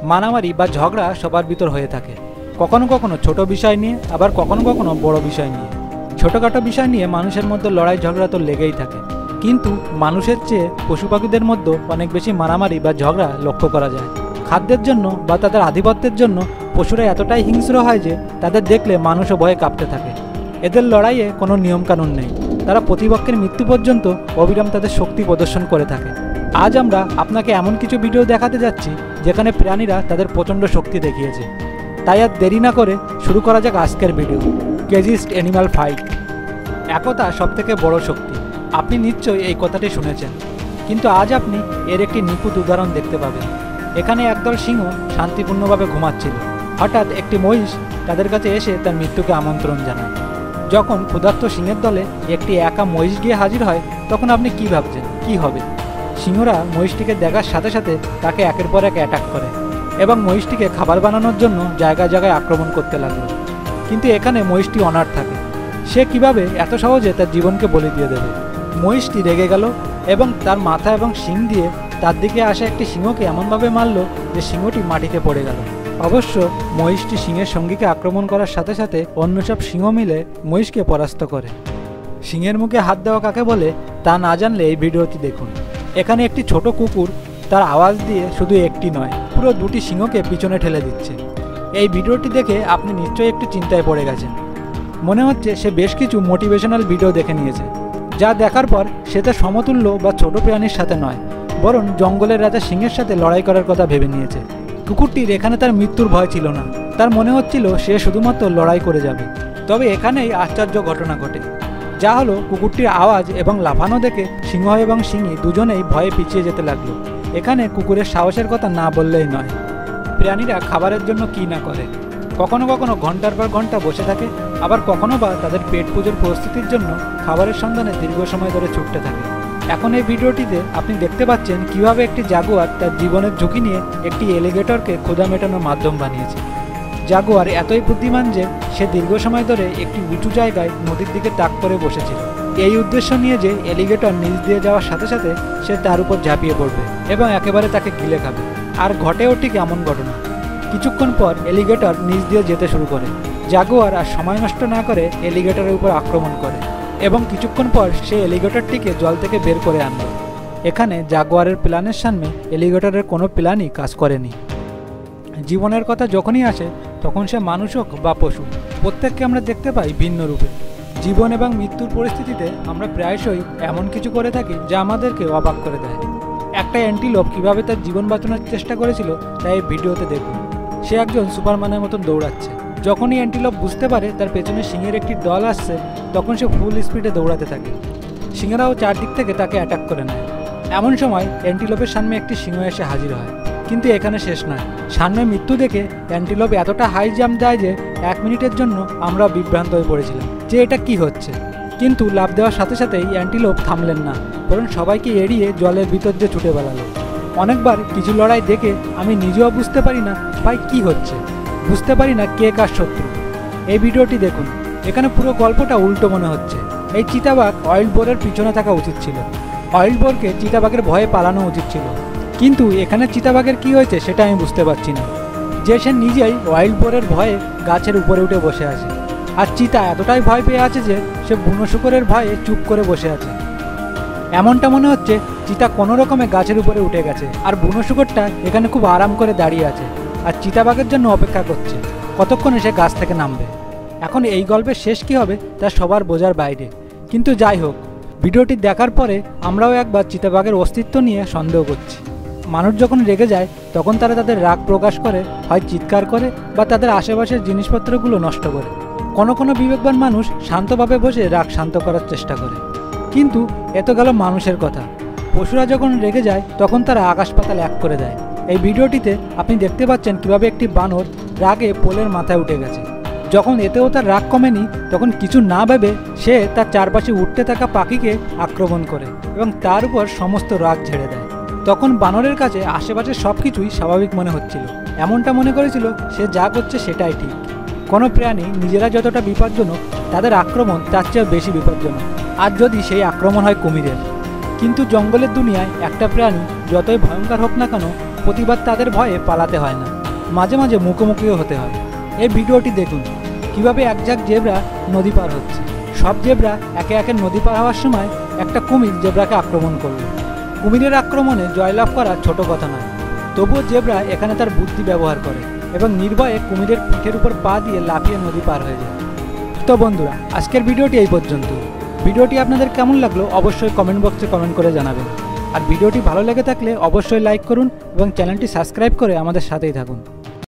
মারামারি বা ঝগড়া সবার ভিতর হয়ে থাকে, কখনো কখনো ছোট বিষয় নিয়ে, আবার কখনো কখনো বড় বিষয় নিয়ে। ছোটোখাটো বিষয় নিয়ে মানুষের মধ্যে লড়াই ঝগড়া তো লেগেই থাকে, কিন্তু মানুষের চেয়ে পশু পাখিদের মধ্যে অনেক বেশি মারামারি বা ঝগড়া লক্ষ্য করা যায়। খাদ্যের জন্য বা তাদের আধিপত্যের জন্য পশুরা এতটাই হিংস্র হয় যে তাদের দেখলে মানুষও ভয়ে কাঁপতে থাকে। এদের লড়াইয়ে কোনো নিয়মকানুন নেই, তারা প্রতিপক্ষের মৃত্যু পর্যন্ত অবিরাম তাদের শক্তি প্রদর্শন করে থাকে। আজ আমরা আপনাকে এমন কিছু ভিডিও দেখাতে যাচ্ছি যেখানে প্রাণীরা তাদের প্রচণ্ড শক্তি দেখিয়েছে। তাই আর দেরি না করে শুরু করা যাক আজকের ভিডিও, কেজিস্ট অ্যানিমাল ফাইট। একতা সবথেকে বড় শক্তি, আপনি নিশ্চয়ই এই কথাটি শুনেছেন, কিন্তু আজ আপনি এর একটি নিখুঁত উদাহরণ দেখতে পাবেন। এখানে একদল সিংহ শান্তিপূর্ণভাবে ঘুমাচ্ছিল। হঠাৎ একটি মহিষ তাদের কাছে এসে তার মৃত্যুকে আমন্ত্রণ জানায়। যখন ক্ষুধার্ত সিংহের দলে একটি একা মহিষ গিয়ে হাজির হয়, তখন আপনি কি ভাবছেন কি হবে? সিংহরা মহিষটিকে দেখার সাথে সাথে তাকে একের পর এক অ্যাটাক করে এবং মহিষটিকে খাবার বানানোর জন্য জায়গায় জায়গায় আক্রমণ করতে লাগলো। কিন্তু এখানে মহিষটি অনার থাকে, সে কিভাবে এত সহজে তার জীবনকে বলি দিয়ে দেবে? মহিষটি রেগে গেল এবং তার মাথা এবং শিং দিয়ে তার দিকে আসা একটি সিংহকে এমনভাবে মারল যে সিংহটি মাটিতে পড়ে গেল। অবশ্য মহিষটি সিংহের সঙ্গীকে আক্রমণ করার সাথে সাথে অন্য সব সিংহ মিলে মহিষকে পরাস্ত করে। সিংহের মুখে হাত দেওয়া কাকে বলে তা না জানলে এই ভিডিওটি দেখুন। এখানে একটি ছোট কুকুর তার আওয়াজ দিয়ে শুধু একটি নয়, পুরো দুটি সিংহকে পিছনে ঠেলে দিচ্ছে। এই ভিডিওটি দেখে আপনি নিশ্চয়ই একটু চিন্তায় পড়ে গেছেন। মনে হচ্ছে সে বেশ কিছু মোটিভেশনাল ভিডিও দেখে নিয়েছে, যা দেখার পর সে তার সমতুল্য বা ছোট প্রাণীর সাথে নয়, বরং জঙ্গলের রাজা সিংহের সাথে লড়াই করার কথা ভেবে নিয়েছে। কুকুরটির এখানে তার মৃত্যুর ভয় ছিল না, তার মনে হচ্ছিল সে শুধুমাত্র লড়াই করে যাবে। তবে এখানেই আশ্চর্য ঘটনা ঘটে, যা হলো কুকুরটির আওয়াজ এবং লাফানো দেখে সিংহ এবং সিংহী দুজনেই ভয়ে পিছিয়ে যেতে লাগলো। এখানে কুকুরের সাহসের কথা না বললেই নয়। প্রাণীরা খাবারের জন্য কী না করে, কখনো কখনো ঘন্টার পর ঘন্টা বসে থাকে, আবার কখনো বা তাদের পেট পুজোর প্রস্তুতির জন্য খাবারের সন্ধানে দীর্ঘ সময় ধরে ছুটতে থাকে। এখন এই ভিডিওটিতে আপনি দেখতে পাচ্ছেন কিভাবে একটি জাগুয়ার তার জীবনের ঝুঁকি নিয়ে একটি এলিগেটরকে ক্ষুধা মেটানোর মাধ্যম বানিয়েছে। জাগুয়ার এতই বুদ্ধিমান যে সে দীর্ঘ সময় ধরে একটি উঁচু জায়গায় নদীর দিকে তাক করে বসেছিল, এই উদ্দেশ্য নিয়ে যে এলিগেটর নিচ দিয়ে যাওয়ার সাথে সাথে সে তার উপর ঝাঁপিয়ে পড়বে এবং একেবারে তাকে গিলে খাবে। আর ঘটেও ঠিক এমন ঘটনা। কিছুক্ষণ পর এলিগেটর নিচ দিয়ে যেতে শুরু করে। জাগুয়ার আর সময় নষ্ট না করে এলিগেটরের উপর আক্রমণ করে এবং কিছুক্ষণ পর সে এলিগেটরটিকে জল থেকে বের করে আনলো। এখানে জাগুয়ারের প্ল্যানের সামনে এলিগেটরের কোনো প্ল্যানই কাজ করেনি। জীবনের কথা যখনই আসে তখন সে মানুষ হোক বা পশু, প্রত্যেককে আমরা দেখতে পাই ভিন্ন রূপে। জীবন এবং মৃত্যুর পরিস্থিতিতে আমরা প্রায়শই এমন কিছু করে থাকি যা আমাদেরকে অবাক করে দেয়। একটা অ্যান্টিলোপ কীভাবে তার জীবন বাঁচানোর চেষ্টা করেছিল তা এই ভিডিওতে দেখুন। সে একজন সুপারম্যানের মতন দৌড়াচ্ছে। যখনই অ্যান্টিলোপ বুঝতে পারে তার পেছনে সিংহের একটি দল আসছে, তখন সে ফুল স্পিডে দৌড়াতে থাকে। সিংহেরাও চারদিক থেকে তাকে অ্যাটাক করে নেয়। এমন সময় অ্যান্টিলোপের সামনে একটি সিংহ এসে হাজির হয়। কিন্তু এখানে শেষ নয়, সামনে মৃত্যু দেখে অ্যান্টিলোপ এতটা হাই জাম্প দেয় যে 1 মিনিটের জন্য আমরা বিভ্রান্ত হয়ে পড়েছিলাম যে এটা কি হচ্ছে। কিন্তু লাফ দেওয়ার সাথে সাথেই অ্যান্টিলোপ থামলেন না, বরং সবাইকে এড়িয়ে জলের ভিতর দিয়ে ছুটে বেড়ালো। অনেকবার কিছু লড়াই দেখে আমি নিজেও বুঝতে পারি না ভাই কি হচ্ছে, বুঝতে পারি না কে কার শত্রু। এই ভিডিওটি দেখুন, এখানে পুরো গল্পটা উল্টো মনে হচ্ছে। এই চিতাবাঘ ওয়াইল্ড বোরের পিছনে থাকা উচিত ছিল, ওয়াইল্ড বোরকে চিতাবাঘের ভয়ে পালানো উচিত ছিল। কিন্তু এখানে চিতাবাঘের কি হয়েছে সেটা আমি বুঝতে পারছি না, যে সে নিজেই ওয়াইল্ড বোরের ভয়ে গাছের উপরে উঠে বসে আছে, আর চিতা এতটাই ভয় পেয়ে আছে যে সে বুনো শুকরের ভয়ে চুপ করে বসে আছে। এমনটা মনে হচ্ছে চিতা কোনো রকমে গাছের উপরে উঠে গেছে, আর বুনো শুকরটা এখানে খুব আরাম করে দাঁড়িয়ে আছে আর চিতাবাঘের জন্য অপেক্ষা করছে কতক্ষণে সে গাছ থেকে নামবে। এখন এই গল্পের শেষ কী হবে তা সবার বোঝার বাইরে, কিন্তু যাই হোক, ভিডিওটি দেখার পরে আমরাও একবার চিতাবাঘের অস্তিত্ব নিয়ে সন্দেহ করছি। মানুষ যখন রেগে যায় তখন তারা তাদের রাগ প্রকাশ করে, হয় চিৎকার করে বা তাদের আশেপাশের জিনিসপত্রগুলো নষ্ট করে। কোনো কোনো বিবেকবান মানুষ শান্তভাবে বসে রাগ শান্ত করার চেষ্টা করে। কিন্তু এত গেল মানুষের কথা, পশুরা যখন রেগে যায় তখন তারা আকাশ পাতাল এক করে দেয়। এই ভিডিওটিতে আপনি দেখতে পাচ্ছেন কীভাবে একটি বানর রাগে পোলের মাথায় উঠে গেছে। যখন এতেও তার রাগ কমেনি তখন কিছু না ভেবে সে তার চারপাশে উঠতে থাকা পাখিকে আক্রমণ করে এবং তার উপর সমস্ত রাগ ঝেড়ে দেয়। তখন বানরের কাছে আশেপাশের সব কিছুই স্বাভাবিক মনে হচ্ছিল, এমনটা মনে করেছিল সে যা করছে সেটাই ঠিক। কোনো প্রাণী নিজেরা যতটা বিপজ্জনক, তাদের আক্রমণ তার চেয়ে বেশি বিপজ্জনক, আর যদি সেই আক্রমণ হয় কুমিরের। কিন্তু জঙ্গলের দুনিয়ায় একটা প্রাণী যতই ভয়ঙ্কর হোক না কেন, প্রতিবার তাদের ভয়ে পালাতে হয় না। মাঝে মাঝে মুখোমুখিও হতে হয়। এই ভিডিওটি দেখুন কিভাবে এক ঝাঁক জেব্রা নদী পার হচ্ছে। সব জেব্রা একে একে নদী পার হওয়ার সময় একটা কুমির জেব্রাকে আক্রমণ করল। কুমিরের আক্রমণে জয়লাভ করা ছোট কথা নয়, তবুও জেব্রা এখানে তার বুদ্ধি ব্যবহার করে এবং নির্ভয়ে কুমিরের পিঠের উপর পা দিয়ে লাফিয়ে নদী পার হয়ে যায়। তো বন্ধুরা, আজকের ভিডিওটি এই পর্যন্ত। ভিডিওটি আপনাদের কেমন লাগলো অবশ্যই কমেন্ট বক্সে কমেন্ট করে জানাবেন। আর ভিডিওটি ভালো লেগে থাকলে অবশ্যই লাইক করুন এবং চ্যানেলটি সাবস্ক্রাইব করে আমাদের সাথেই থাকুন।